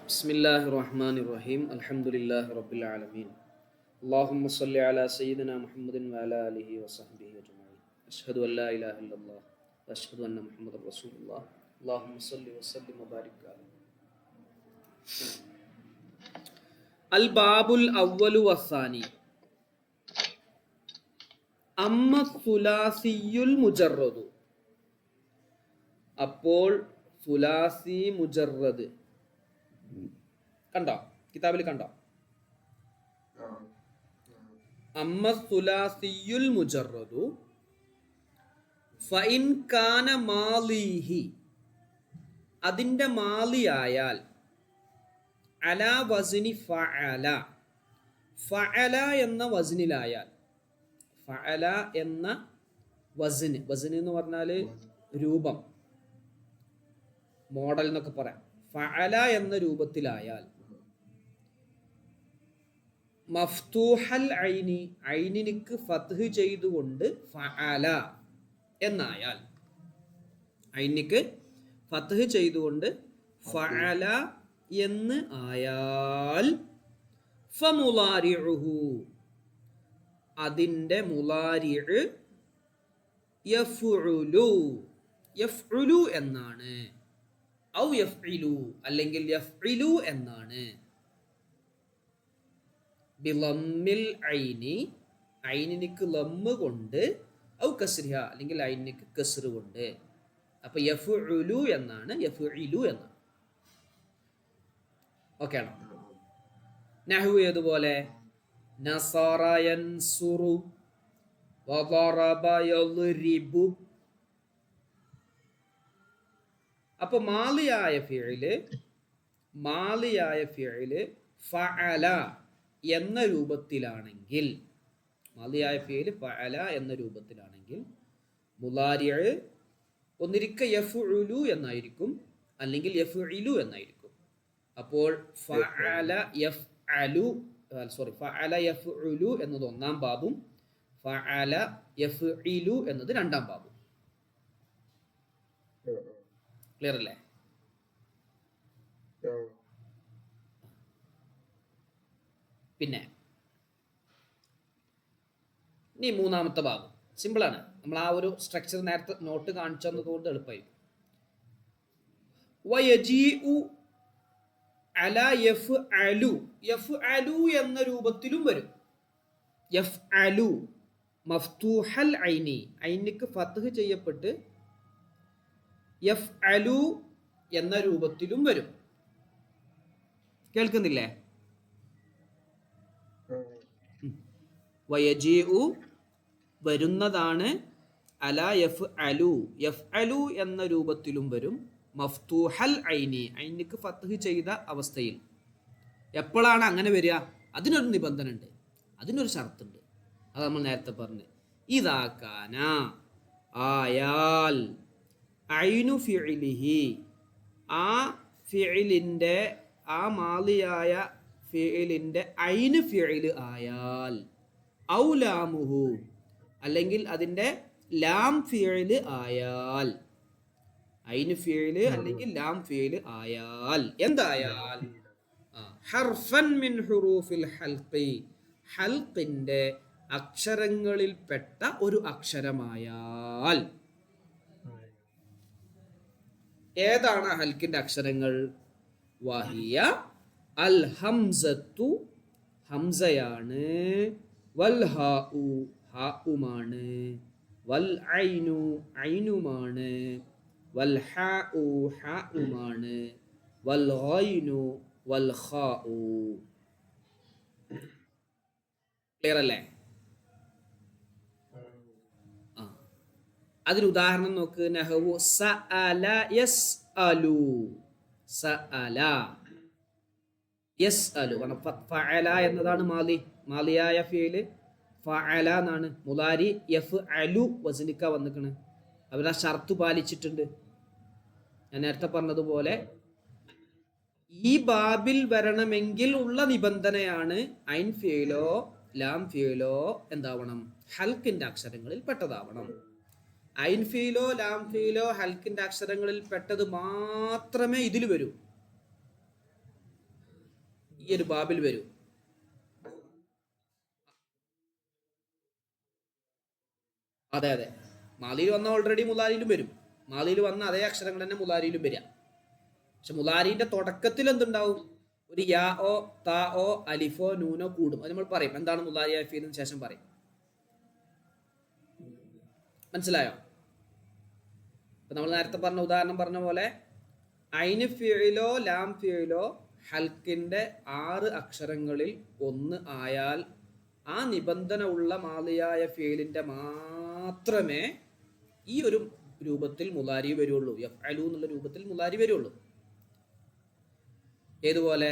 Bismillahirrahmanirrahim. Alhamdulillahi Rabbil Alameen. Allahumma salli ala Sayyidina Muhammadin wa ala alihi wa sahbihi ajma'in. Ashhadu an la ilaha illallah wa ashhadu anna Muhammadan Rasulullah. Allahumma salli wa sallim wa barik ala. Al-Babul Awwalu wa Thani. Amma Thulasiyul Mujarradu. അപ്പോൾ സുലാസി മുജറദ് കണ്ടോ, കിതാബിൽ കണ്ടോ? അമ്മ സുലാസിയുൽ മുജറദു ഫഇൻ കാന മാലിഹി, അതിൻ്റെ മാലിയായാൽ, അലാ വസ്നി ഫഅല, ഫഅല എന്ന വസ്നിലായാൽ, ഫഅല എന്ന വസ്ന്, വസ്ന് എന്ന് പറഞ്ഞാൽ രൂപം, മോഡൽ എന്നൊക്കെ പറയാം. ഫഅല എന്ന രൂപത്തിലായാൽ, മഫ്തൂഹൽ ഐനി, ഐനിനിക്ക് ഫത്ഹ് ചെയ്തുകൊണ്ട് ഫഅല എന്നായാൽ, ഐനിക്ക് ഫത്ഹ് ചെയ്തുകൊണ്ട് ഫഅല എന്ന് ആയാൽ, ഫമുലാരിഉഹു, അതിൻ്റെ മുലാരിഉ യഫ്ഉലു, യഫ്ഉലു എന്നാണ്. ഔ യഫ്ഇലു, അല്ലെങ്കിൽ യഫ്ഇലു എന്നാണ്. ബിളമ്മിൽ ഐനി, ഐനിനിക്ക് ലമ്മ് കൊണ്ട്, ഔ കസ്രിഹ, അല്ലെങ്കിൽ ഐനിനിക്ക് കസ്ർ കൊണ്ട്. അപ്പൊ യഫ്ഉലു എന്നാണ്, യഫ്ഇലു എന്നാണ്. ഓക്കെ ആണോ? നഹ്വു ഏതുപോലെ? നസറ യൻസുറു വദറബ യദ്രിബു. അപ്പൊ മാലിയായ ഫിഇല് ഫഅല എന്ന രൂപത്തിലാണെങ്കിൽ, മാലിയായ ഫിഇല് ഫഅല എന്ന രൂപത്തിലാണെങ്കിൽ, മുലാരിഅ് ഒന്നിരിക്ക യഫ്ഉലു എന്നായിരിക്കും, അല്ലെങ്കിൽ യഫ്ഇലു എന്നായിരിക്കും. അപ്പോൾ ഫഅല യഫ്ഉലു എന്നത് ഒന്നാം ബാബും ഫഅല യഫ്ഇലു എന്നത് രണ്ടാം ബാബും. ക്ലിയർ അല്ലേ? പിന്നെ ഇനി മൂന്നാമത്തെ ഭാഗം സിമ്പിളാണ്. നമ്മൾ ആ ഒരു സ്ട്രക്ചർ നേരത്തെ നോട്ട് കാണിച്ചു തന്നതുകൊണ്ട് എളുപ്പമായി. വയജീഉ അല യഫ്അലു, യഫ്അലു എന്ന രൂപത്തിലും വരും. യഫ്അലു മഫ്തൂഹൽ ഐനി, ഐനിക്ക് ഫത്ഹ് ചെയ്യപ്പെട്ട് യഫ്അലു എന്ന രൂപത്തിലും വരും. കേൾക്കുന്നില്ലേ? വയജീഉ വരുന്നതാണ്, അല യഫ്അലു, യഫ്അലു എന്ന രൂപത്തിലും വരും. മഫ്തൂഹൽ ഐനി, ഐനിക്ക് ഫത്ഹ് ചെയ്ത അവസ്ഥയിൽ. എപ്പോഴാണ് അങ്ങനെ വരിക? അതിനൊരു നിബന്ധന ഉണ്ട്, അതിനൊരു ഷർത്തുണ്ട്. അത് നമ്മൾ നേരത്തെ പറഞ്ഞു. ഇദാ കാന, ആയാൽ, ഐനു ഫിഇലിഹി, ആ ഫിഇലിൻ്റെ, ആ മാലിയായ ഫിഇലിൻ്റെ ഐന് ഫിഇല് ആയാൽ, ഔ ലാമുഹു, അല്ലെങ്കിൽ അതിൻ്റെ ലാം ഫിഇല് ആയാൽ, ഐന് ഫിഇല് അല്ലെങ്കിൽ ലാം ഫിഇല് ആയാൽ, എന്തായാൽ? ഹർഫൻ മിൻ ഹുറൂഫിൽ ഹൽഖി, ഹൽഖിൻ്റെ അക്ഷരങ്ങളിൽപ്പെട്ട ഒരു അക്ഷരമായാൽ. ഏതാണ് ഹൽക്കിന്റെ അക്ഷരങ്ങൾ? വഹിയ അൽ ഹംസത്തു, ഹംസയാണ്, വൽ ഹാഉ, ഹാഉമാണ്, വൽ ഐനു, ഐനുമാണ്, വൽ ഹാഉ, ഹാഉമാണ്, വൽ ഗൈനു, വൽ ഖാഉ. ക്ലിയർ അല്ലേ? അതിന് ഉദാഹരണം നോക്ക്. നഹ്വു സഅല യസ്അലു, സഅല യസ്അലു. കാരണം ഫഅല എന്നതാണ് മാലി, മാലിയായ ഫിഇല് ഫഅല എന്നാണ്. മുലാരി യഫ്അലു വസ്നിക്ക വന്നിക്കണ്. അവരാ ഷർത്ത് പാലിച്ചിട്ടുണ്ട്. ഞാൻ നേരത്തെ പറഞ്ഞതുപോലെ ഈ ബാബിൽ വരണമെങ്കിൽ ഉള്ള നിബന്ധനയാണ് ഐൻ ഫിഇലോ ലാം ഫിഇലോ എന്താവണം? ഹൽക്കിന്റെ അക്ഷരങ്ങളിൽ പെട്ടതാവണം. ഐൻ ഫീലോ ലാം ഫീലോ ഹൽക്കിന്റെ അക്ഷരങ്ങളിൽ പെട്ടത് മാത്രമേ ഇതിൽ വരൂ. ഈ ഒരു ബാബിൽ വരും. അതെ അതെ, മാലിയിൽ വന്ന ഓൾറെഡി മുലാരിയിലും വരും. മാലിയിൽ വന്ന അതേ അക്ഷരങ്ങൾ തന്നെ മുലാരിയിലും വരിക. പക്ഷെ മുലാരിന്റെ തുടക്കത്തിൽ എന്തുണ്ടാവും? ഒരു യാ ഓ താ ഓ അലിഫോ നൂനോ കൂടും. അത് നമ്മൾ പറയും എന്താണ് മുലാരി ഫീലിന് ശേഷം പറയും. മനസ്സിലായോ? ഇപ്പൊ നമ്മൾ നേരത്തെ പറഞ്ഞ ഉദാഹരണം പറഞ്ഞ പോലെ ഐന് ഫിഇലോ ലാം ഫിഇലോ ഹൽക്കിന്റെ 6 അക്ഷരങ്ങളിൽ ഒന്ന് ആയാൽ ആ നിബന്ധന ഉള്ള മാലിയായ ഫിഇലിന്റെ മാത്രമേ ഈ ഒരു രൂപത്തിൽ മുലാരി വരുള്ളൂ. യഫ്അലു എന്നുള്ള രൂപത്തിൽ മുലാരി വരുള്ളൂ. ഏതുപോലെ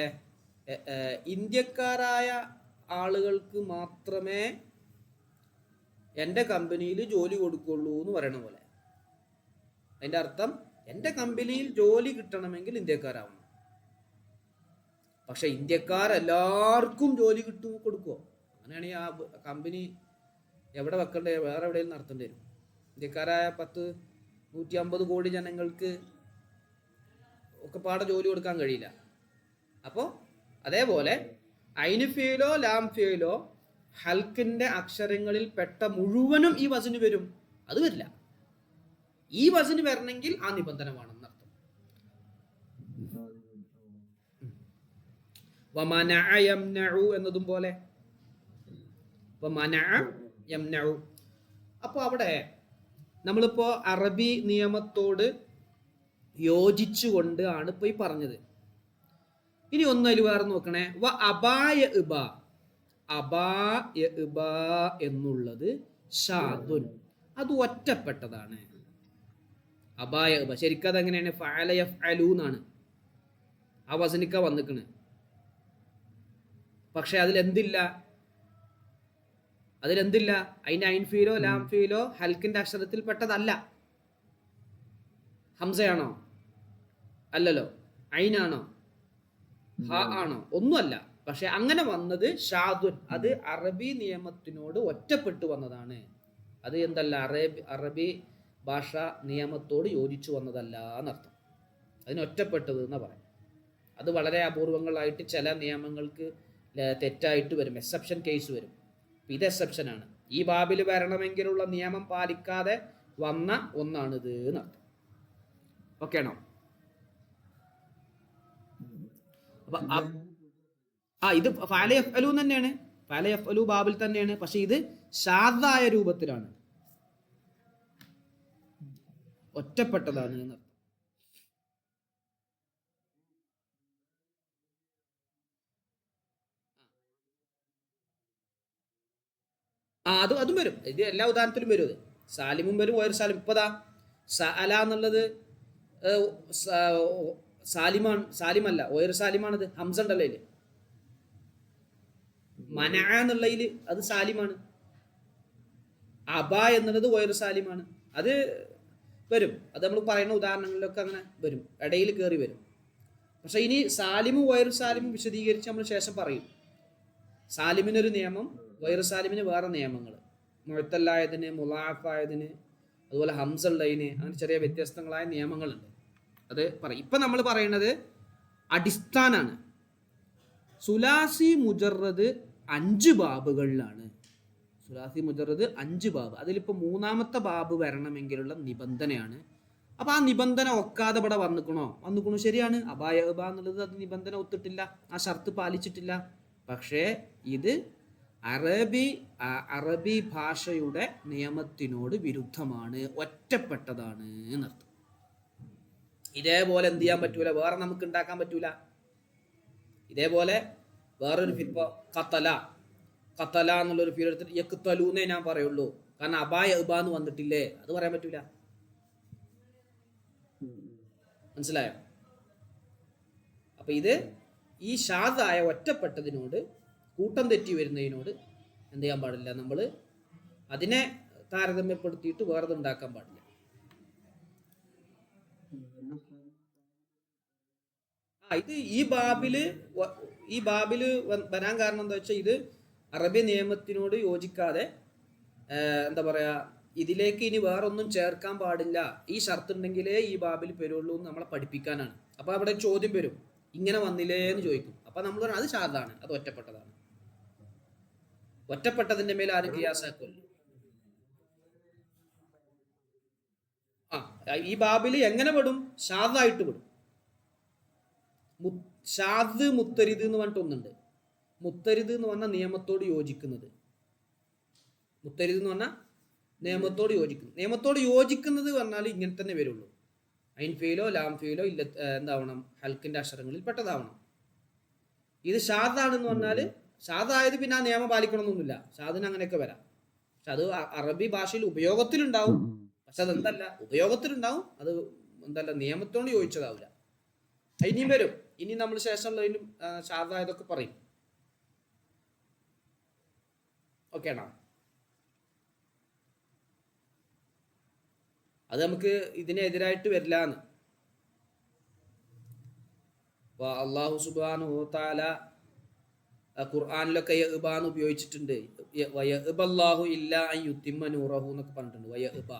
ഇന്ത്യക്കാരായ ആളുകൾക്ക് മാത്രമേ എൻ്റെ കമ്പനിയിൽ ജോലി കൊടുക്കുള്ളൂ എന്ന് പറയണ പോലെ. അതിൻ്റെ അർത്ഥം എൻ്റെ കമ്പനിയിൽ ജോലി കിട്ടണമെങ്കിൽ ഇന്ത്യക്കാരാവണം. പക്ഷെ ഇന്ത്യക്കാരെല്ലാവർക്കും ജോലി കൊടുക്കുമോ? അങ്ങനെയാണെങ്കിൽ ആ കമ്പനി എവിടെ വെക്കണ്ടേ? വേറെ എവിടെയും നടത്തേണ്ടി വരും. ഇന്ത്യക്കാരായ 150 കോടി ജനങ്ങൾക്ക് ഒക്കെ പാടെ ജോലി കൊടുക്കാൻ കഴിയില്ല. അപ്പോൾ അതേപോലെ ഐന് ഫിഇലോ ലാം ഫിഇലോ ഹൽക്കിന്റെ അക്ഷരങ്ങളിൽ പെട്ട മുഴുവനും ഈ വസന് വരും. അത് വരില്ല. ഈ വസന് വരണമെങ്കിൽ ആ നിബന്ധന വേണമെന്നർത്ഥം. വമനഅ യംനഉ എന്നതും പോലെ. വമനഅ യംനഉ. അപ്പോൾ അവിടെ നമ്മളിപ്പോ അറബി നിയമത്തോട് യോജിച്ചുകൊണ്ട് ആണ് ഇപ്പൊ ഈ പറഞ്ഞത്. ഇനി ഒന്നതിൽ വേറെ നോക്കണേ. വ അബായ ഇബ. അബായ ഇബ എന്നുള്ളത് ഷാദുൻ, അത് ഒറ്റപ്പെട്ടതാണ്. അബായ ഇബ ശരിക്കും അതെങ്ങനെയാണ്? ഫഅല യഫ്അലു എന്നാണ് ആ വസനിക്ക വന്നിക്കണ്. പക്ഷെ അതിലെന്തില്ല? അതിന്റെ ഐൻ ഫീലോ ലാം ഫീലോ ഹൽക്കിന്റെ അക്ഷരത്തിൽ പെട്ടതല്ല. ഹംസയാണോ? അല്ലല്ലോ. ഐനാണോ? ഹ ആണോ? ഒന്നുമല്ല. പക്ഷെ അങ്ങനെ വന്നത് ഷാദുൻ, അത് അറബി നിയമത്തിനോട് ഒറ്റപ്പെട്ടു വന്നതാണ്. അത് എന്തല്ല? അറബി ഭാഷ നിയമത്തോട് യോജിച്ചു വന്നതല്ല എന്നർത്ഥം. അതിന് ഒറ്റപ്പെട്ടത് എന്ന് പറയാം. അത് വളരെ അപൂർവങ്ങളായിട്ട് ചില നിയമങ്ങൾക്ക് തെറ്റായിട്ട് വരും, എക്സെപ്ഷൻ കേസ് വരും. ഇത് എക്സെപ്ഷനാണ്. ഈ ബാബിൽ വരണമെങ്കിലുള്ള നിയമം പാലിക്കാതെ വന്ന ഒന്നാണിത് എന്നർത്ഥം. ഓക്കെ ആണോ? അപ്പൊ ഇത് ഫഅല യഫ്അലു തന്നെയാണ്, ഫഅല യഫ്അലു ബാബിൽ തന്നെയാണ്. പക്ഷെ ഇത് ഷാദായ രൂപത്തിലാണ്, ഒറ്റപ്പെട്ടതാണ് എന്നർത്ഥം. അതും വരും. ഇത് എല്ലാ ഉദാഹരണത്തിലും വരും. അത് സാലിമും വരും, വയർ സാലിം. ഇപ്പതാ സഅല എന്നുള്ളത് സാലിമാണ്, സാലിമല്ല, വയർ സാലിമാണത്. ഹംസ ഉണ്ടല്ലോ അതില്. മനഅ എന്നുള്ളതിൽ അത് സാലിമാണ്. അബ എന്നുള്ളത് വയർ സാലിമാണ്. അത് വരും. അത് നമ്മൾ പറയുന്ന ഉദാഹരണങ്ങളിലൊക്കെ അങ്ങനെ വരും, ഇടയിൽ കയറി വരും. പക്ഷെ ഇനി സാലിമും വയർ സാലിമും വിശദീകരിച്ച് നമ്മൾ ശേഷം പറയും. സാലിമിനൊരു നിയമം, വൈറ സാലിമിന് വേറെ നിയമങ്ങൾ. മുഅത്തല്ലായതിന്, മുലാഫായതിന്, അതുപോലെ ഹംസ ഉള്ളതിന്, അങ്ങനെ ചെറിയ വ്യത്യസ്തങ്ങളായ നിയമങ്ങളുണ്ട്. അത് പറയും. ഇപ്പം നമ്മൾ പറയുന്നത് അടിസ്ഥാനാണ്. സുലാസി മുജറദ് 5 ബാബുകളിലാണ്. സുലാസി മുജറദ് 5 ബാബ്. അതിലിപ്പോൾ 3ാമത്തെ ബാബ് വരണമെങ്കിലുള്ള നിബന്ധനയാണ്. അപ്പം ആ നിബന്ധന ഒക്കാതെ ഇവിടെ വന്നിക്കണോ? ശരിയാണ്. അബായ ഇബ എന്നുള്ളത് അത് നിബന്ധന ഒത്തിട്ടില്ല, ആ ഷർത്ത് പാലിച്ചിട്ടില്ല. പക്ഷേ ഇത് അറബി ഭാഷയുടെ നിയമത്തിനോട് വിരുദ്ധമാണ്, ഒറ്റപ്പെട്ടതാണ് എന്നർത്ഥം. ഇതേപോലെ എന്ത് ചെയ്യാൻ പറ്റൂല? വേറെ നമുക്ക് ഉണ്ടാക്കാൻ പറ്റൂല. ഇതേപോലെ വേറൊരു ഇപ്പൊ കത്തല എന്നുള്ളൊരു ഫീൽ എടുത്തിട്ട് യക്തലൂന്നേ ഞാൻ പറയുള്ളൂ, കാരണം അബായ ഇബാന്ന് വന്നിട്ടില്ലേ, അത് പറയാൻ പറ്റൂല. മനസ്സിലായോ? അപ്പൊ ഇത് ഈ ഷാദായ ഒറ്റപ്പെട്ടതിനോട്, കൂട്ടം തെറ്റി വരുന്നതിനോട് എന്ത് ചെയ്യാൻ പാടില്ല? നമ്മൾ അതിനെ താരതമ്യപ്പെടുത്തിയിട്ട് വേറെ ഉണ്ടാക്കാൻ പാടില്ല. ഇത് ഈ ബാബില് വരാൻ കാരണം എന്താ വെച്ചാൽ, ഇത് അറബി നിയമത്തിനോട് യോജിക്കാതെ എന്താ പറയാ, ഇതിലേക്ക് ഇനി വേറൊന്നും ചേർക്കാൻ പാടില്ല, ഈ ഷർത്ത് ഉണ്ടെങ്കിലേ ഈ ബാബിൽ വരുള്ളൂ എന്ന് നമ്മളെ പഠിപ്പിക്കാനാണ്. അപ്പൊ അവിടെ ചോദ്യം വരും, ഇങ്ങനെ വന്നില്ലേ എന്ന് ചോദിക്കും. അപ്പൊ നമ്മൾ പറഞ്ഞാൽ അത് ഷാദാണ്, അത് ഒറ്റപ്പെട്ടതാണ്. ഒറ്റപ്പെട്ടതിന്റെ മേൽ ആരും ഖിയാസാക്കുമല്ലോ. ഈ ബാബില് എങ്ങനെ പെടും? ഷാദായിട്ട് പെടും. ഷാദ് മുത്തരിദ് എന്ന് പറഞ്ഞിട്ട് ഒന്നുണ്ട്. മുത്തരിദ് എന്ന് പറഞ്ഞാൽ നിയമത്തോട് യോജിക്കുന്നത്. മുത്തരിദ് എന്ന് പറഞ്ഞാൽ നിയമത്തോട് യോജിക്കുന്നത്. നിയമത്തോട് യോജിക്കുന്നത് പറഞ്ഞാൽ ഇങ്ങനെ തന്നെ വരുള്ളൂ. ഐൻ ഫെയിലോ ലാം ഫെയിലോ ഇല്ല എന്താവണം, ഹൽക്കിന്റെ അക്ഷരങ്ങളിൽ പെട്ടതാവണം. ഇത് ഷാദാണെന്ന് പറഞ്ഞാൽ ഷാദായത് പിന്നെ ആ നിയമം പാലിക്കണമെന്നൊന്നുമില്ല. ഷാദിന് അങ്ങനെയൊക്കെ വരാം. പക്ഷെ അത് അറബി ഭാഷയിൽ ഉപയോഗത്തിലുണ്ടാവും. പക്ഷെ അതെന്തല്ല, ഉപയോഗത്തിലുണ്ടാവും, അത് എന്തല്ല നിയമത്തോട് യോജിച്ചതാവില്ല. ഇനിയും വരും. ഇനി നമ്മൾ ശേഷമുള്ളതിലും ഷാദായതൊക്കെ പറയും. ഓക്കെ ആണോ? അത് നമുക്ക് ഇതിനെതിരായിട്ട് വരില്ല എന്ന്. അള്ളാഹു സുബ്ഹാനഹു വ തആല ഖുർആനിലൊക്കെ യഅ്ബാന്ന് ഉപയോഗിച്ചിട്ടുണ്ട്. വയഅ്ബല്ലാഹു ഇല്ലാ അൻ യുത്തിമ്മ നൂറഹു എന്നൊക്കെ പറഞ്ഞിട്ടുണ്ട്. വയഅ്ബ.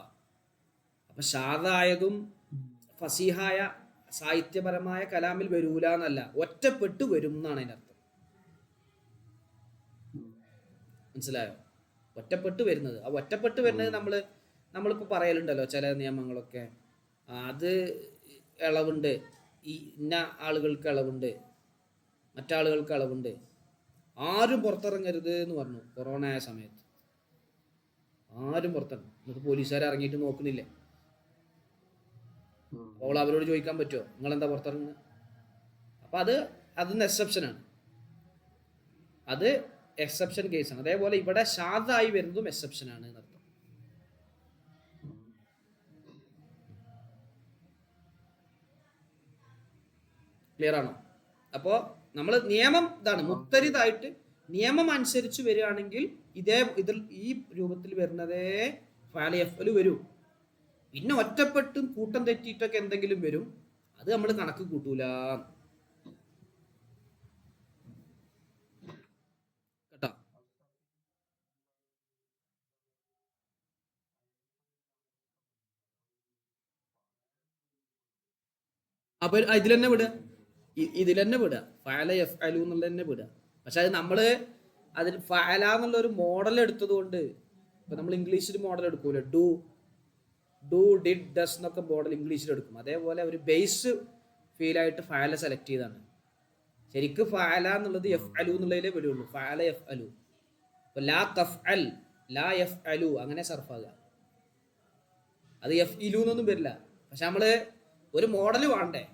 അപ്പൊ ഷാദായതും ഫസീഹായ സാഹിത്യപരമായ കലാമിൽ വരൂല എന്നല്ല, ഒറ്റപ്പെട്ട് വരും എന്നാണ് അതിനർത്ഥം. മനസ്സിലായോ? ഒറ്റപ്പെട്ട് വരുന്നത്. ആ ഒറ്റപ്പെട്ട് വരുന്നത് നമ്മളിപ്പോൾ പറയലുണ്ടല്ലോ ചില നിയമങ്ങളൊക്കെ, അത് ഇളവുണ്ട്, ഈ ഇന്ന ആളുകൾക്ക് ഇളവുണ്ട്, മറ്റാളുകൾക്ക് ഇളവുണ്ട്, ആരും പുറത്തിറങ്ങരുത് എന്ന് പറഞ്ഞു കൊറോണ ആയ സമയത്ത്. ആരും പുറത്തിറങ്ങും. എന്നിട്ട് പോലീസുകാർ ഇറങ്ങിയിട്ട് നോക്കണില്ലേ? അപ്പോൾ അവരോട് ചോദിക്കാൻ പറ്റുമോ നിങ്ങളെന്താ പുറത്തിറങ്ങുന്നത്? അപ്പം അതിന് എക്സെപ്ഷനാണ്. അത് എക്സെപ്ഷൻ കേസാണ്. അതേപോലെ ഇവിടെ ഷാദായി വരുന്നതും എക്സെപ്ഷനാണ് എന്നർത്ഥം. ക്ലിയർ ആണോ? അപ്പോൾ നമ്മൾ നിയമം ഇതാണ്, മുത്തരിതായിട്ട് നിയമം അനുസരിച്ച് വരികയാണെങ്കിൽ ഈ രൂപത്തിൽ വരുന്നതേ ഫഅല യഫ്അലു വരും. പിന്നെ ഒറ്റപ്പെട്ടും കൂട്ടം തെറ്റിയിട്ടൊക്കെ എന്തെങ്കിലും വരും, അത് നമ്മൾ കണക്ക് കൂട്ടൂല കേട്ടോ. അപ്പൊ ഇതിൽ തന്നെ വിടുക, ഇതിൽ തന്നെ വിടുക, ഫഅല യഫ്അലു എന്നുള്ള തന്നെ വിടുക. പക്ഷെ അത് നമ്മള് അതിൽ ഫഅല എന്നുള്ള ഒരു മോഡൽ എടുത്തത് കൊണ്ട്, ഇപ്പൊ നമ്മൾ ഇംഗ്ലീഷിൽ മോഡൽ എടുക്കൂല, ഡു ഡിഡ് ഡസ് എന്നൊക്കെ മോഡൽ ഇംഗ്ലീഷിൽ എടുക്കും. അതേപോലെ ഒരു ബേസ് ഫീലായിട്ട് ഫഅല സെലക്ട് ചെയ്താണ്. ശരിക്കും ഫഅല എന്നുള്ളത് യഫ്അലു എന്നുള്ളതിലേ വരുള്ളൂ. ഫഅല യഫ്അലു. ഇപ്പൊ ലാ തഫ്അൽ, ലാ യഫ്അലു അങ്ങനെ സർഫാകുക. അത് യഫ്ഇലു എന്നൊന്നും വരില്ല. പക്ഷെ നമ്മള് ഒരു മോഡൽ വേണ്ടേ,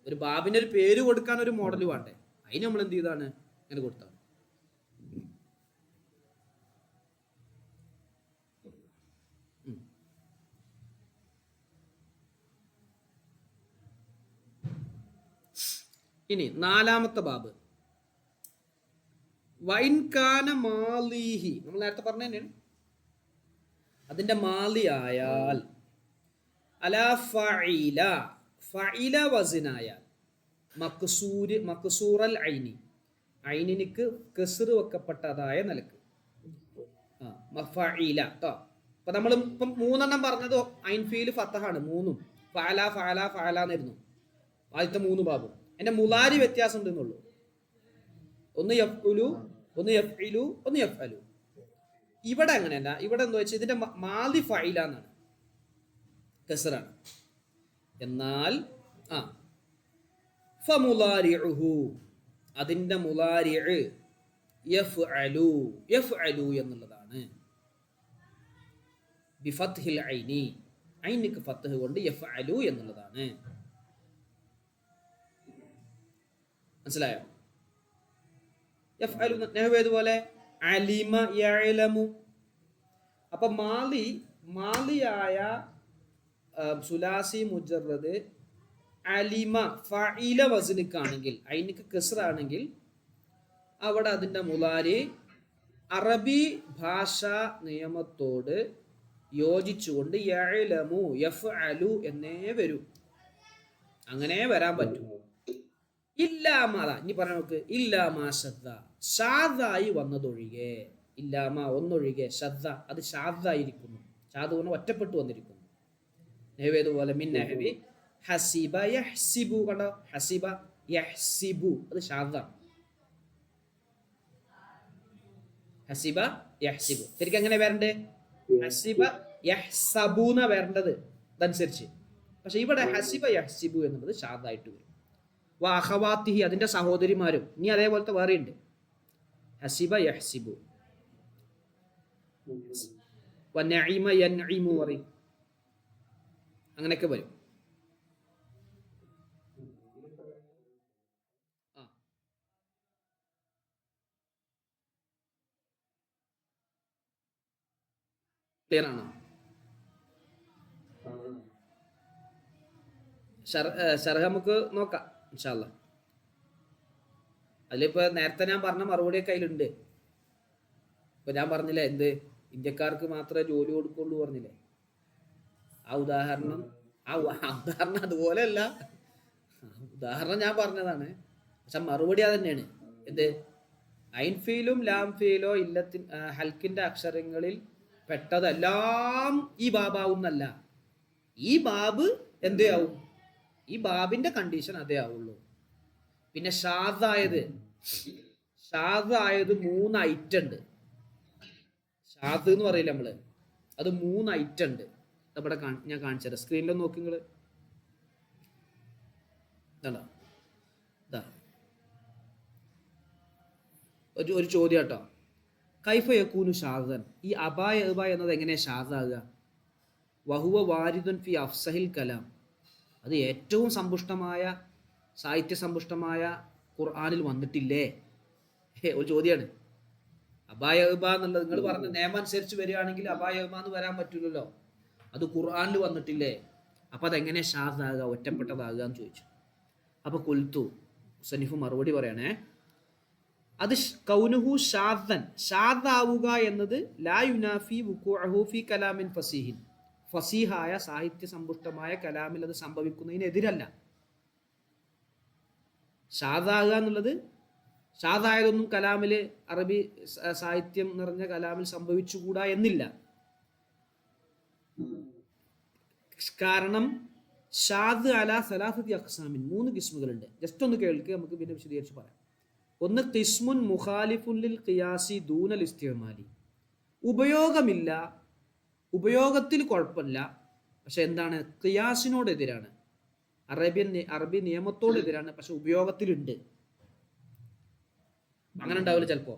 ഒരു ബാബിന് ഒരു പേര് കൊടുക്കാൻ ഒരു മോഡൽ വേണ്ടേ, അതിന് നമ്മൾ എന്ത് ചെയ്താണ് ഇങ്ങനെ കൊടുത്താണ്. ഇനി നാലാമത്തെ ബാബ്, വൈൻകാന മാലിഹി. നമ്മൾ നേരത്തെ പറഞ്ഞ തന്നെയാണ്, അതിന്റെ മാലി ആയാൽ അലാ ഫഇല, ഫഇല വസിനായാൽ മക്സൂറൽ ഐനി, ഐനിക്ക് കസ്ർ വെക്കപ്പെട്ടതായ നിലക്ക് ഫഇല ട്ടോ. അപ്പൊ നമ്മൾ ഇപ്പം 3 എണ്ണം പറഞ്ഞത് ഐൻ ഫീൽ ഫത്തഹാണ് മൂന്നും. ഫഅല ഫഅല ഫഅല എന്നായിരുന്നു ആദ്യത്തെ 3 ബാബും. എന്റെ മുലാരി വ്യത്യാസം ഉണ്ടെന്നുള്ളൂ. ഒന്ന് യഫ്ഉലു, ഒന്ന് യഫ്ഇലു, ഒന്ന് യഫ്അലു. ഇവിടെ അങ്ങനെയല്ല. ഇവിടെ എന്താ വെച്ചാൽ ഇതിന്റെ മാലി ഫഇല എന്നാണ്, കസ്റാണ്. എന്നാൽ ഫമുലാരിഉഹു, അതിന്റെ മുലാരിഉ യഫ്അലു, യഫ്അലു എന്നുള്ളതാണ്. ബിഫത്ഹിൽ ഐനി, ഐനിക്ക് ഫത്ഹ് കൊണ്ട് യഫ്അലു എന്നുള്ളതാണ്. മനസ്സിലായോ? യഫ്അലു നഹ്വേതുപോലെ അലിമ യഅലമു. അപ്പൊ മാലിയായ സുലാസി മുജറദ് അലിമ ഫഇല വസ്നിക്കാണെങ്കിൽ, ഐനിക്ക് കസ്റാണെങ്കിൽ, അവിടെ അതിന്റെ മുലാരി അറബി ഭാഷാ നിയമത്തോട് യോജിച്ചുകൊണ്ട് യഅലമു യഫ്അലു എന്നേ വരൂ. അങ്ങനെ വരാൻ പറ്റും. ഇല്ലാമാ, ഇനി പറഞ്ഞ നോക്ക്, ഇല്ലാമാ ശദ്ദ, ഷാദായി വന്നതൊഴികെ, ഇല്ലാമാ ഒന്നൊഴികെ, ശദ്ദ അത് ഷാദായിരിക്കുന്നു, ഷാദ് കൊണ്ട് ഒറ്റപ്പെട്ടു വന്നിരിക്കുന്നു. നെഹ്വേതുപോലെ മിൻ നഹ്വി ഹസിബ യഹ്സിബു, കണ്ടോ, ഹസിബ യഹ്സിബു അത് ഷാദാണ്. ഹസിബ യഹ്സിബു. ശരിക്കും എങ്ങനെ വരണ്ടേ? ഹസിബ യഹ്സബൂന വരേണ്ടത് അതനുസരിച്ച്. പക്ഷെ ഇവിടെ ഹസിബ യഹ്സിബു എന്നുള്ളത് ഷാദായിട്ട് വരും. വ അഖവാത്തിഹി, അതിന്റെ സഹോദരിമാരും. ഇനി അതേപോലത്തെ വേറെ ഉണ്ട്, ഹസിബ യഹ്സിബു. വ നഇമ യൻഇമു പറയും, അങ്ങനെയൊക്കെ വരും. ക്ലിയർ ആണോ? ഷർഹ് നമുക്ക് നോക്കാം ഇൻഷാ അല്ലാഹ്. അതിലിപ്പോ നേരത്തെ ഞാൻ പറഞ്ഞ മറുപടിയൊക്കെ അതിലുണ്ട്. ഇപ്പൊ ഞാൻ പറഞ്ഞില്ലേ, എന്ത് ഇന്ത്യക്കാർക്ക് മാത്രമേ ജോലി കൊടുക്കുള്ളൂ പറഞ്ഞില്ലേ? ആ ഉദാഹരണം അതുപോലെയല്ല. ഉദാഹരണം ഞാൻ പറഞ്ഞതാണ്, പക്ഷെ മറുപടി അത് തന്നെയാണ്. എന്ത് ഐൻഫീലും ലാംഫീലോ ഇല്ലത്തിൻ ഹൽക്കിന്റെ അക്ഷരങ്ങളിൽ പെട്ടതെല്ലാം ഈ ബാബാവുന്നല്ല. ഈ ബാബ് എന്തേ ആവും? ഈ ബാബിന്റെ കണ്ടീഷൻ അതേ ആവുള്ളൂ. പിന്നെ ഷാദായത് 3 ഐറ്റം ഉണ്ട്. ഷാദ് എന്ന് പറയില്ല നമ്മള്, അത് 3 ഐറ്റം ഉണ്ട്. ഇവിടെ ഞാൻ കാണിച്ചത് സ്ക്രീനിൽ നോക്കി നിങ്ങള്. ഒരു ചോദ്യം കേട്ടോ. കൈഫ യകൂനു ഷാദൻ, ഈ അബായ എന്നത് എങ്ങനെ ഷാദാകുക? വഹുവ വാരിദുൻ ഫി അഫ്സഹിൽ കലാം, അത് ഏറ്റവും സമ്പുഷ്ടമായ സാഹിത്യ സമ്പുഷ്ടമായ ഖുർആനിൽ വന്നിട്ടില്ലേ? ഒരു ചോദ്യമാണ്. അബായ എന്നുള്ളത് നിങ്ങൾ പറഞ്ഞ നിയമം അനുസരിച്ച് വരികയാണെങ്കിൽ അബായ എന്ന് വരാൻ പറ്റില്ലല്ലോ. അത് ഖുർആനിൽ വന്നിട്ടില്ലേ? അപ്പം അതെങ്ങനെ ഷാദാകുക, ഒറ്റപ്പെട്ടതാകുക എന്ന് ചോദിച്ചു. അപ്പൊ കുൽത്തു, മുസന്നിഫ് മറുപടി പറയണേ, അത് കൗനുഹു ഷാദൻ, ഷാദാവുക എന്നത് ലാ യുനാഫി വുഖൂഅഹു ഫി കലാമിൻ ഫസീഹിൻ, ഫസീഹായ സാഹിത്യ സമ്പുഷ്ടമായ കലാമിൽ അത് സംഭവിക്കുന്നതിനെതിരല്ല. ഷാദാകുക എന്നുള്ളത് ഷാദായതൊന്നും കലാമിൽ, അറബി സാഹിത്യം നിറഞ്ഞ കലാമിൽ സംഭവിച്ചുകൂടാ എന്നില്ല. കാരണം ഷാദ് അല സലാസത്തി അഖ്സാമിൻ, 3 കിസ്മുകളുണ്ട്. ജസ്റ്റ് ഒന്ന് കേൾക്ക്, നമുക്ക് പിന്നെ വിശദീകരിച്ച് പറയാം. ഒന്ന് ഖിസ്മുൻ മുഖാലിഫുൻ ലിൽ ഖിയാസി ദൂനൽ ഇസ്തിഅമാലി, ഉപയോഗമില്ല, ഉപയോഗത്തിൽ കുഴപ്പമില്ല, പക്ഷെ എന്താണ്, ഖിയാസിനോടെതിരാണ്, അറബി നിയമത്തോടെതിരാണ്, പക്ഷെ ഉപയോഗത്തിലുണ്ട്. അങ്ങനെ ഉണ്ടാവില്ല. ചിലപ്പോ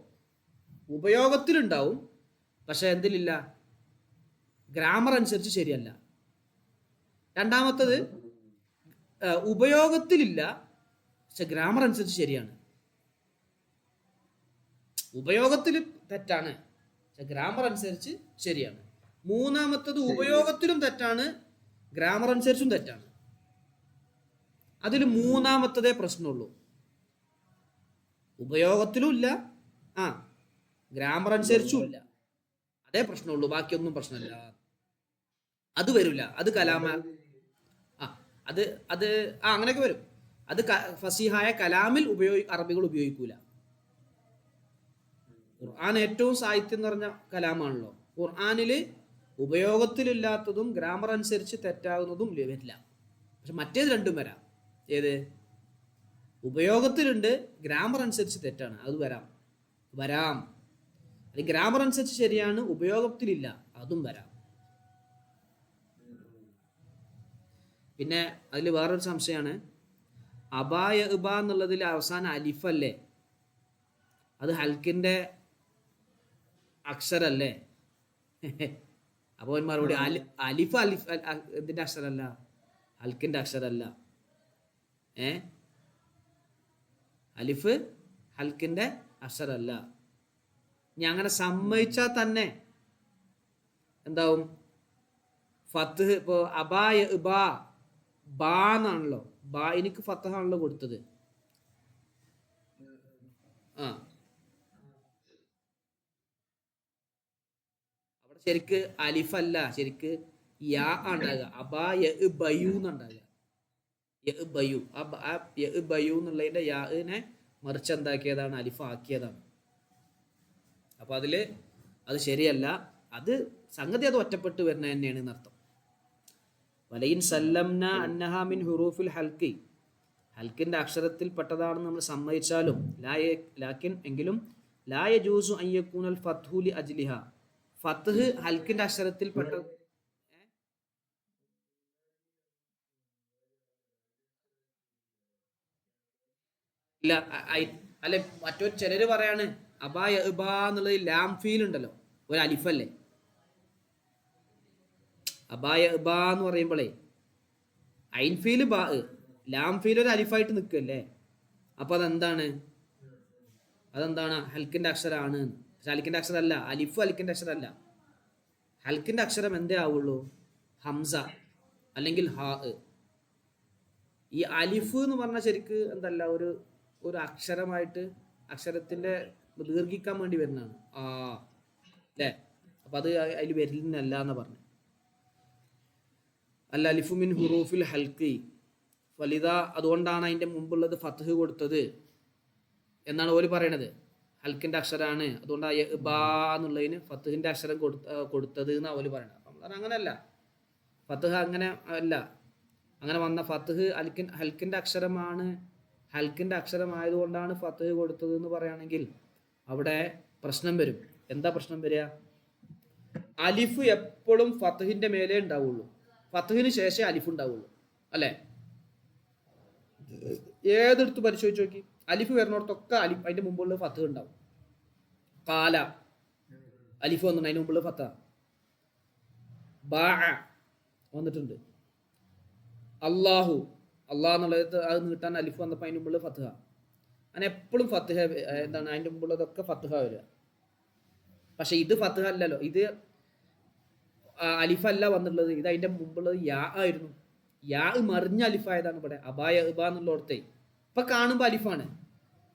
ഉപയോഗത്തിലുണ്ടാവും, പക്ഷെ എന്തിലില്ല, ഗ്രാമർ അനുസരിച്ച് ശരിയല്ല. രണ്ടാമത്തത് ഉപയോഗത്തിലില്ല, പക്ഷെ ഗ്രാമർ അനുസരിച്ച് ശരിയാണ്. ഉപയോഗത്തിൽ തെറ്റാണ്, പക്ഷെ ഗ്രാമർ അനുസരിച്ച് ശരിയാണ്. മൂന്നാമത്തത് ഉപയോഗത്തിലും തെറ്റാണ്, ഗ്രാമർ അനുസരിച്ചും തെറ്റാണ്. അതിൽ മൂന്നാമത്തതേ പ്രശ്നമുള്ളൂ. ഉപയോഗത്തിലും ഇല്ല, ഗ്രാമർ അനുസരിച്ചും ഇല്ല, അതേ പ്രശ്നമുള്ളൂ, ബാക്കിയൊന്നും പ്രശ്നമില്ല. അത് വരില്ല, അത് കലാമ, അത് അങ്ങനെയൊക്കെ വരും. അത് ഫസീഹായ കലാമിൽ അറബികൾ ഉപയോഗിക്കൂല. ഖുർആൻ ഏറ്റവും സാഹിത്യം നിറഞ്ഞ കലാമാണല്ലോ. ഖുർആനില് ഉപയോഗത്തിലില്ലാത്തതും ഗ്രാമർ അനുസരിച്ച് തെറ്റാവുന്നതും വരില്ല. പക്ഷെ മറ്റേത് രണ്ടും വരാം. ഏത്? ഉപയോഗത്തിലുണ്ട്, ഗ്രാമർ അനുസരിച്ച് തെറ്റാണ്, അത് വരാം. അല്ലെങ്കിൽ ഗ്രാമർ അനുസരിച്ച് ശരിയാണ്, ഉപയോഗത്തിലില്ല, അതും വരാം. പിന്നെ അതിൽ വേറൊരു സംശയമാണ്, അബായ എന്നുള്ളതിൽ അവസാനം അലിഫല്ലേ, അത് ഹൽക്കിന്റെ അക്ഷരല്ലേ? അപ്പോൾ മറുപടി, അലിഫ് ഇതിന്റെ അക്ഷരല്ല, ഹൽക്കിന്റെ അക്ഷരല്ല. അലിഫ് ഹൽക്കിന്റെ അക്ഷരല്ല. ഇനി അങ്ങനെ സമ്മതിച്ചാൽ തന്നെ എന്താവും? ഫത്ത്ഹ്, ഇപ്പോ അബായ ബാ എന്നാണല്ലോ, ബാ എനിക്ക് ഫത്തഹാണല്ലോ കൊടുത്തത്. അവിടെ ശരിക്ക് അലിഫല്ല, ശരിക്ക് യാ ഉണ്ടാകുക. അബാ ബയു എന്നുണ്ടാകുക, ബയു എന്നുള്ളതിന്റെ യാനെ മറിച്ച് എന്താക്കിയതാണ്? അലിഫ് ആക്കിയതാണ്. അപ്പൊ അത് ശരിയല്ല. അത് സംഗതി അത് ഒറ്റപ്പെട്ട് വരുന്ന തന്നെയാണ് എന്നർത്ഥം. വലയിൻ സല്ലംന അന്നഹ മിൻ ഹുറൂഫിൽ ഹൽക്കി, ഹൽക്കിന്റെ അക്ഷരത്തിൽ പെട്ടതാണെന്ന് നമ്മൾ സമ്മതിച്ചാലും, ലാക്കിൻ എങ്കിലും ലാ യജൂസു അൻ യകൂനൽ ഫത്ഹു ലി അജ്ലിഹ. ഫത്ഹ് ഹൽക്കിന്റെ അക്ഷരത്തിൽ പെട്ട ഇല്ല. അല്ലെ മറ്റൊരു ചിലര് പറയാണ് അബാ യഅ്ബാ എന്നുള്ളത് ലാം ഫീൽ ഉണ്ടല്ലോ, ഒരു അലിഫല്ലേ. അബാ യഅ്ബാ എന്ന് പറയുമ്പോഴേ ഐൻ ഫീൽ ബാ, ലാം ഫീൽ ഒരു അലിഫായിട്ട് നിൽക്കല്ലേ. അപ്പൊ അതെന്താണ് ഹൽക്കിന്റെ അക്ഷരമാണ്. പക്ഷെ ഹൽക്കിന്റെ അക്ഷരമല്ല, അലിഫ് ഹൽക്കിന്റെ അക്ഷരമല്ല. ഹൽക്കിന്റെ അക്ഷരം എന്തേ ആവുള്ളൂ? ഹംസ അല്ലെങ്കിൽ ഹാ. ഈ അലിഫ് എന്ന് പറഞ്ഞാൽ ശരിക്ക് എന്തല്ല, ഒരു ഒരു അക്ഷരമായിട്ട് അക്ഷരത്തിന്റെ ദീർഘിക്കാൻ വേണ്ടി വരുന്നതാണ് ആ, അല്ലേ. അപ്പൊ അത് അതിൽ വരുന്നല്ല എന്ന് പറഞ്ഞു. അൽ അലിഫു മിൻ ഹുറൂഫിൽ ഹൽക്കി ഫലിദ, അതുകൊണ്ടാണ് അതിന്റെ മുമ്പുള്ളത് ഫത്ഹ് കൊടുത്തത് എന്നാണ് ഓല് പറയണത്. ഹൽക്കിന്റെ അക്ഷരാണ്, അതുകൊണ്ട് ബ എന്നുള്ളതിന് ഫത്ഹിന്റെ അക്ഷരം കൊടുത്തത് എന്നാണ് ഓല് പറയണത്. അപ്പം അങ്ങനെയല്ല, ഫത്ഹ് അങ്ങനെ അല്ല. അങ്ങനെ വന്ന ഫത്ഹ് ഹൽക്കിന്റെ അക്ഷരമാണ്, ഹൽക്കിന്റെ അക്ഷരമായതുകൊണ്ടാണ് ഫത്ഹ് കൊടുത്തത് എന്ന് പറയുകയാണെങ്കിൽ അവിടെ പ്രശ്നം വരും. എന്താ പ്രശ്നം വരിക? അലിഫ് എപ്പോഴും ഫത്ഹിന്റെ മേലെ ഉണ്ടാവുള്ളൂ, ഫത്ഹിന് ശേഷം അലിഫ് ഉണ്ടാവുള്ളൂ, അല്ലേ. ഏതെടുത്ത് പരിശോധിച്ച് നോക്കി, അലിഫ് വരുന്നിടത്തൊക്കെ അലിഫ് അതിന്റെ മുമ്പുള്ള ഫത്ഹ് ഉണ്ടാവും. കാല അലിഫ് വന്നിട്ടുണ്ട്, അതിന് മുമ്പുള്ള ഫത്ത. ബാ വന്നിട്ടുണ്ട്. അള്ളാഹു എന്നുള്ളത് അത് നീട്ടാൻ അലിഫ് വന്നപ്പോൾ അതിന് മുമ്പുള്ള ഫത്ഹ. അങ്ങനെ എപ്പോഴും ഫത്ഹ എന്താണ്, അതിന്റെ മുമ്പുള്ളതൊക്കെ ഫത്ഹ വരിക. പക്ഷെ ഇത് ഫത്ഹ അല്ലല്ലോ, ഇത് അലിഫല്ല വന്നിട്ടുള്ളത്, ഇത് അതിന്റെ മുമ്പുള്ളത് യാ ആയിരുന്നു. യാ മറിഞ്ഞ അലിഫായതാണ് ഇവിടെ അബായ ഇബ എന്നുള്ളടത്തെ. ഇപ്പൊ കാണുമ്പോൾ അലിഫാണ്,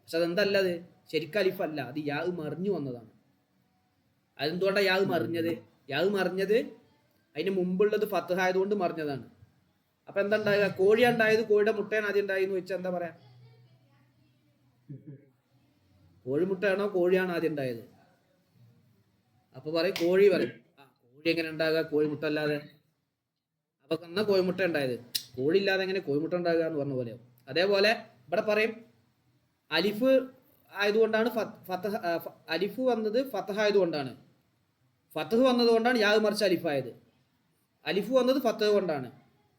പക്ഷെ അതെന്തല്ലത്, ശരിക്കും അലിഫല്ല, അത് യാ മറിഞ്ഞു വന്നതാണ്. അതെന്തുകൊണ്ടാണ് യാ മറിഞ്ഞത് അതിന് മുമ്പുള്ളത് ഫത്ഹ ആയതുകൊണ്ട് മറിഞ്ഞതാണ്. അപ്പൊ എന്താ ഉണ്ടാവുക? കോഴിയാണ് ഉണ്ടായത്, കോഴിയുടെ മുട്ടയാണ് ആദ്യം ഉണ്ടായി എന്ന് വെച്ചാൽ എന്താ പറയാ? കോഴിമുട്ടയാണോ കോഴിയാണോ ആദ്യം ഉണ്ടായത്? അപ്പൊ പറയും കോഴി പറയും. കോഴി എങ്ങനെ ഉണ്ടാകുക, കോഴിമുട്ട അല്ലാതെ? അപ്പൊ എന്നാ കോഴിമുട്ട ഉണ്ടായത്, കോഴി ഇല്ലാതെ എങ്ങനെ കോഴിമുട്ട ഉണ്ടാകുക എന്ന് പറഞ്ഞ പോലെയോ. അതേപോലെ ഇവിടെ പറയും അലിഫ് ആയതുകൊണ്ടാണ് അലിഫ് വന്നത്, ഫത്ഹ ആയതുകൊണ്ടാണ്. ഫത്ഹ് വന്നത് കൊണ്ടാണ് യാ മറിച്ച് അലിഫായത്. അലിഫ് വന്നത് ഫത്ഹ് കൊണ്ടാണ്,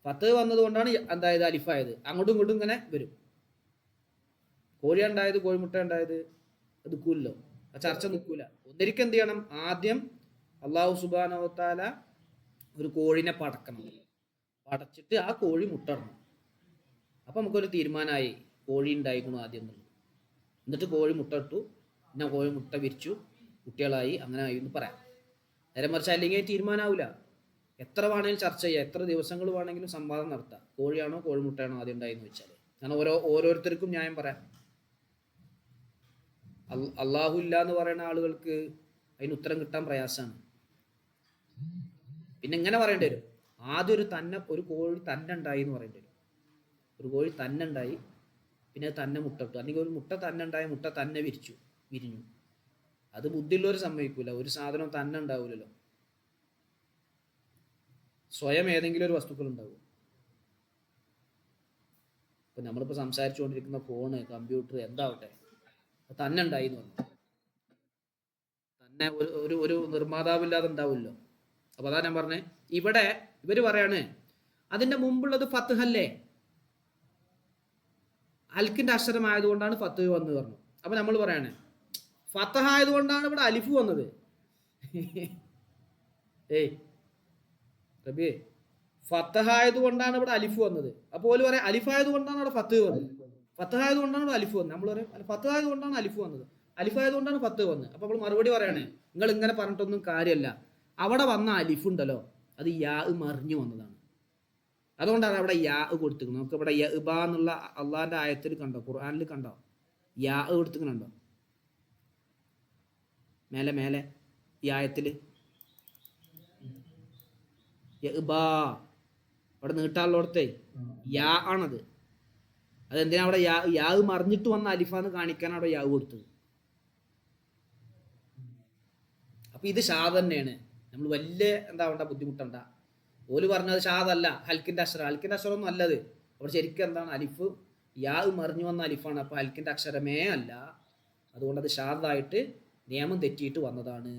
ഫത്ഹ് വന്നത് കൊണ്ടാണ് എന്തായത് അലിഫായത്. അങ്ങോട്ടും ഇങ്ങോട്ടും ഇങ്ങനെ വരും. കോഴി ഉണ്ടായത് കോഴിമുട്ട ഉണ്ടായത് അത് നിൽക്കൂല്ലോ, ചർച്ച നിൽക്കൂല. ഒന്നിരിക്കും എന്ത് ചെയ്യണം, ആദ്യം അള്ളാഹു സുബ്ഹാനഹു വ തആല ഒരു കോഴിനെ പടക്കണം, പടച്ചിട്ട് ആ കോഴി മുട്ടടണം. അപ്പൊ നമുക്കൊരു തീരുമാനമായി കോഴി ഉണ്ടായിരിക്കണം ആദ്യം എന്നുള്ളത്. എന്നിട്ട് കോഴി മുട്ട ഇട്ടു, പിന്നെ കോഴി മുട്ട വിരിച്ചു, കുട്ടികളായി, അങ്ങനെ ആയി എന്ന് പറയാം. നേരെ മറിച്ച് അല്ലെങ്കിൽ തീരുമാനമാവില്ല. എത്ര വേണമെങ്കിലും ചർച്ച ചെയ്യാം, എത്ര ദിവസങ്ങൾ വേണമെങ്കിലും സംവാദം നടത്താം, കോഴിയാണോ കോഴിമുട്ടയാണോ ആദ്യം ഉണ്ടായെന്ന് വെച്ചാൽ. കാരണം ഓരോരുത്തർക്കും ന്യായം പറയാം. അള്ളാഹു ഇല്ല എന്ന് പറയുന്ന ആളുകൾക്ക് അതിന് ഉത്തരം കിട്ടാൻ പ്രയാസമാണ്. പിന്നെ ഇങ്ങനെ പറയേണ്ടി വരും, ആദ്യം ഒരു കോഴി തന്നെ ഉണ്ടായി എന്ന് പറയേണ്ടി വരും. ഒരു കോഴി തന്നെ ഉണ്ടായി, പിന്നെ അത് തന്നെ മുട്ട ഇട്ടു. അല്ലെങ്കിൽ ഒരു മുട്ട തന്നെ ഉണ്ടായി, മുട്ട തന്നെ വിരിഞ്ഞു. അത് ബുദ്ധിയുള്ളവർ സമ്മതിക്കൂല, ഒരു സാധനം തന്നെ ഉണ്ടാവില്ലല്ലോ. സ്വയം ഏതെങ്കിലും ഒരു വസ്തുക്കൾ ഉണ്ടാവും. ഇപ്പൊ നമ്മളിപ്പോ സംസാരിച്ചുകൊണ്ടിരിക്കുന്ന ഫോണ്, കമ്പ്യൂട്ടർ എന്താവട്ടെ, തന്നെ ഉണ്ടായി എന്ന് പറഞ്ഞു. തന്നെ ഒരു നിർമ്മാതാവില്ലാതെ ഉണ്ടാവില്ലോ. അപ്പൊ അതാ ഞാൻ പറഞ്ഞേ, ഇവിടെ ഇവര് പറയാണ് അതിന്റെ മുമ്പുള്ളത് ഫത്ഹ് അല്ലേ, ഹൽക്കിന്റെ അക്ഷരമായതുകൊണ്ടാണ് ഫത്ഹ് വന്നത് പറഞ്ഞു. അപ്പൊ നമ്മൾ പറയാണ് ഫത്ഹ ആയതുകൊണ്ടാണ് ഇവിടെ അലിഫ് വന്നത്. ഏയ് റബിയെ, ഫത്ഹ ആയതുകൊണ്ടാണ് ഇവിടെ അലിഫ് വന്നത്. അപ്പോൾ ഓല് പറയാം അലിഫ് ആയതുകൊണ്ടാണ് അവിടെ ഫത്ഹ് വന്നത്, ഫത്ഹ ആയതുകൊണ്ടാണ് ഇവിടെ അലിഫ് വന്നത്. നമ്മൾ പറയും ഫത്ഹ ആയതുകൊണ്ടാണ് അലിഫ് വന്നത്, അലിഫ് ആയതുകൊണ്ടാണ് ഫത്ഹ് വന്നത്. അപ്പൊ നമ്മൾ മറുപടി പറയണേ, നിങ്ങൾ ഇങ്ങനെ പറഞ്ഞിട്ടൊന്നും കാര്യമല്ല, അവിടെ വന്ന അലിഫ് ഉണ്ടല്ലോ അത് യാ മറിഞ്ഞു വന്നതാണ്, അതുകൊണ്ടാണ് അവിടെ യാ കൊടുത്തിരിക്കുന്നത്. നമുക്ക് ഇവിടെ യഅ്ബ എന്നുള്ള അള്ളാഹിന്റെ ആയത്തിൽ കണ്ടോ, ഖുർആനിൽ കണ്ടോ യാ കൊടുത്തിരിക്കുന്നുണ്ടോ? മേലെ ഈ ആയത്തില് യഅ്ബ, അവിടെ നീട്ടാനുള്ളടത്തെ യാ ആണത്. അതെന്തിനാ അവിടെ യാ മറിഞ്ഞിട്ട് വന്ന അലിഫാന്ന് കാണിക്കാൻ അവിടെ യാ കൊടുത്തത്. അപ്പൊ ഇത് ഷാദ് തന്നെയാണ്, നമ്മൾ വലിയ എന്താവണ്ട ബുദ്ധിമുട്ടണ്ട. ഓല് പറഞ്ഞത് ഷാദല്ല, ഹൽക്കിന്റെ അക്ഷരം ഒന്നും അല്ലത്. അവിടെ ശരിക്കും എന്താണ്, അലിഫ് യാ മറിഞ്ഞു വന്ന അലിഫാണ്. അപ്പൊ ഹൽക്കിന്റെ അക്ഷരമേ അല്ല, അതുകൊണ്ട് അത് ഷാദായിട്ട് നിയമം തെറ്റിയിട്ട് വന്നതാണ്.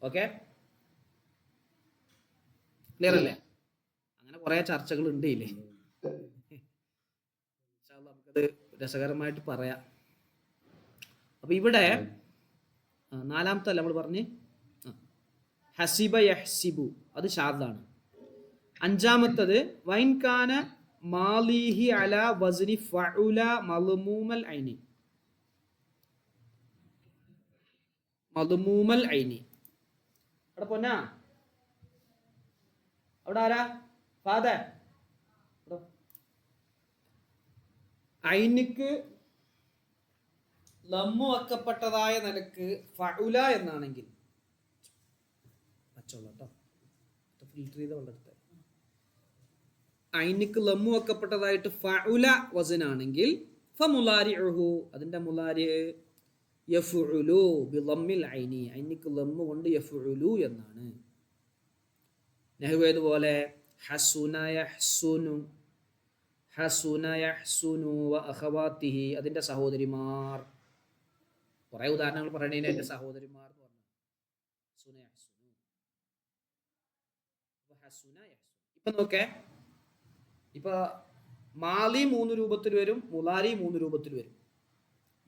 ഓക്കെ, ക്ലിയർ അല്ലേ? അങ്ങനെ കുറേ ചർച്ചകൾ ഉണ്ട് ഇല്ലേ? നമുക്കത് രസകരമായിട്ട് പറയാം. അപ്പൊ ഇവിടെ നാലാമത്തെ അല്ല നമ്മൾ പറഞ്ഞ് ഹസിബ യഹ്സിബു, അത് ഷാദാണ്. അഞ്ചാമത്തത് വൈൻകാന മാലിഹി അല വസ്നി ഫഉല മദ്മൂമൽ ഐനി. മദ്മൂമൽ ഐനി അവിടെ പൊന്നാ, അവിടെ ആരാ? ഫാദർ. ഐനിക്ക് ലമ്മു വെക്കപ്പെട്ടതായ നിലക്ക് ഫഉല എന്നാണെങ്കിൽ കേട്ടോ, ഫിൽറ്റർ ചെയ്ത വെള്ളത്തെ ഐനിക്ക് ലമ്മു വെക്കപ്പെട്ടതായിട്ട് ഫഉല വസനാണെങ്കിൽ ഫമുലാരിഉഹു, അതിന്റെ മുലാരി യഫ്ഉലു ബിളമ്മിൽ ഐനി, ഐനിക്ക് ലമ്മു കൊണ്ട് യഫ്ഉലു എന്നാണ്. നഹ്വേതുപോലെ ഹസുന യഹ്സുനു, ഹസുന യഹ്സുനു വ അഖവാതിഹി, അതിന്റെ സഹോദരിമാർ. കുറെ ഉദാഹരണങ്ങൾ പറയണേന് അതിന്റെ സഹോദരിമാർ എന്ന് പറഞ്ഞു. ഹസുന യഹ്സുനു, ഹസുന യഹ്സുനു. ഇപ്പൊ നോക്കേ, ഇപ്പൊ മാലി 3 രൂപത്തിൽ വരും, മുലാരി 3 രൂപത്തിൽ വരും.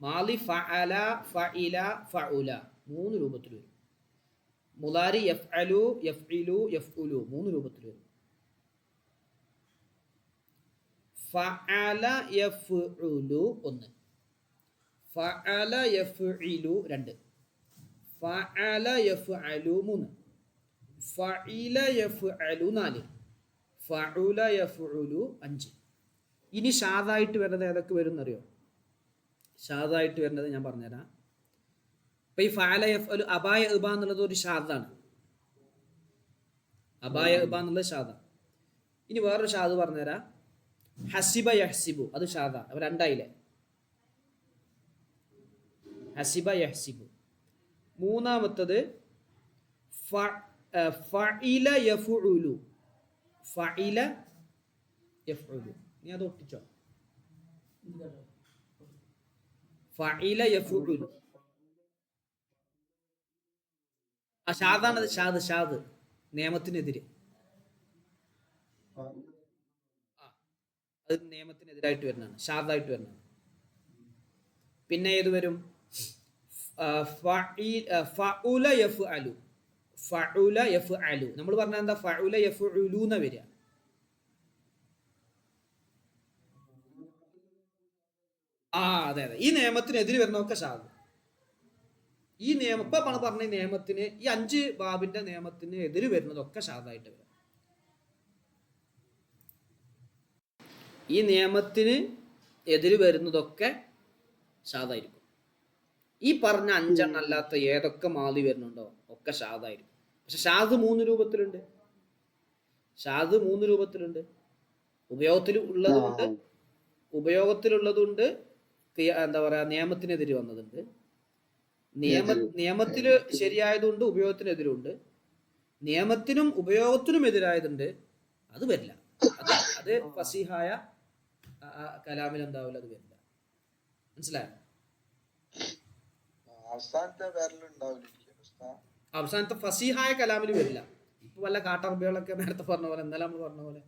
മാലി ഫഅല, ഫഇല, ഫഉല 3 രൂപത്തിൽ വരും. മുലാരി യഫ്അലു, യഫ്ഇലു, യഫ്ഉലു 3 രൂപത്തിൽ വരും. ഫഅല യഫ്ഉലു 1, ഫഅല യഫ്ഇലു 2, ഫഅല യഫ്അലു 3, ഫഇല യഫ്അലു 4, ഫഉല യഫ്ഉലു 5. ഇനി ഷാദായിട്ട് വരുന്നത് ഏതൊക്കെ വരും എന്നറിയോ? ഷാദായിട്ട് വരുന്നത് ഞാൻ പറഞ്ഞുതരാം. ഇപ്പൊ ഈ ഫഅല യഫ്അലു, അബായ ഇബ എന്നുള്ളത് ഒരു ഷാദാണ്. അബായ ഇബ എന്നുള്ളത് ഷാദ. ഇനി വേറൊരു ഷാദ് പറഞ്ഞുതരാം. ഹസിബ യഹ്സിബു, അത് ഷാദ. അവ രണ്ടായില്ലേ? ഹസിബ യഹ്സിബു. മൂന്നാമത്തത് ഫഇല യഫ്ഉലു, ഫഇല യഫ്ഉലു. നീ അത് ഒട്ടിച്ചോ? ഫഇല യഫ്ഉലു ആ ഷാദാണത്. ഷാദ്, ഷാദ് നിയമത്തിനെതിരെ, അത് നിയമത്തിനെതിരായിട്ട് വരുന്നതാണ്, ഷാദായിട്ട് വരുന്നതാണ്. പിന്നെ ഏത് വരും? ഫഉല യഫ്അലു, ഫഉല യഫ്അലു. നമ്മൾ പറഞ്ഞാൽ എന്താ? ഫഉല യഫ്ഉലു എന്ന് വരിക. അതെ അതെ, ഈ നിയമത്തിനെതിരെ വരുന്നതൊക്കെ ഷാദ്. ഈ നിയമം ഇപ്പൊ പറഞ്ഞ നിയമത്തിന്, ഈ 5 ബാബിന്റെ നിയമത്തിന് എതിര് വരുന്നതൊക്കെ ഷാദായിട്ട് വരും. ഈ നിയമത്തിന് എതിര് വരുന്നതൊക്കെ ഷാദായിരിക്കും. ഈ പറഞ്ഞ 5 എണ്ണം അല്ലാത്ത ഏതൊക്കെ മാലി വരുന്നുണ്ടോ ഒക്കെ ഷാദായിരിക്കും. പക്ഷെ ഷാദ് 3 രൂപത്തിലുണ്ട്. ഷാദ് 3 രൂപത്തിലുണ്ട്. ഉപയോഗത്തിലുള്ളതുണ്ട്, എന്താ പറയാ, നിയമത്തിനെതിരെ വന്നതുണ്ട്. നിയമത്തില് ശരിയായതുകൊണ്ട് ഉപയോഗത്തിനെതിരുണ്ട്. നിയമത്തിനും ഉപയോഗത്തിനും എതിരായതുണ്ട്, അത് വരില്ല. അത് ഫസീഹായ കലാമിൽ എന്താവില്ല, അത് വരില്ല. മനസ്സിലായോ? അവസാനത്തെ ഫസീഹായ കലാമിൽ വരില്ല. ഇപ്പൊ വല്ല കാട്ടറബികളൊക്കെ നേരത്തെ പറഞ്ഞ പോലെ, ഇന്നലെ നമ്മൾ പറഞ്ഞ പോലെ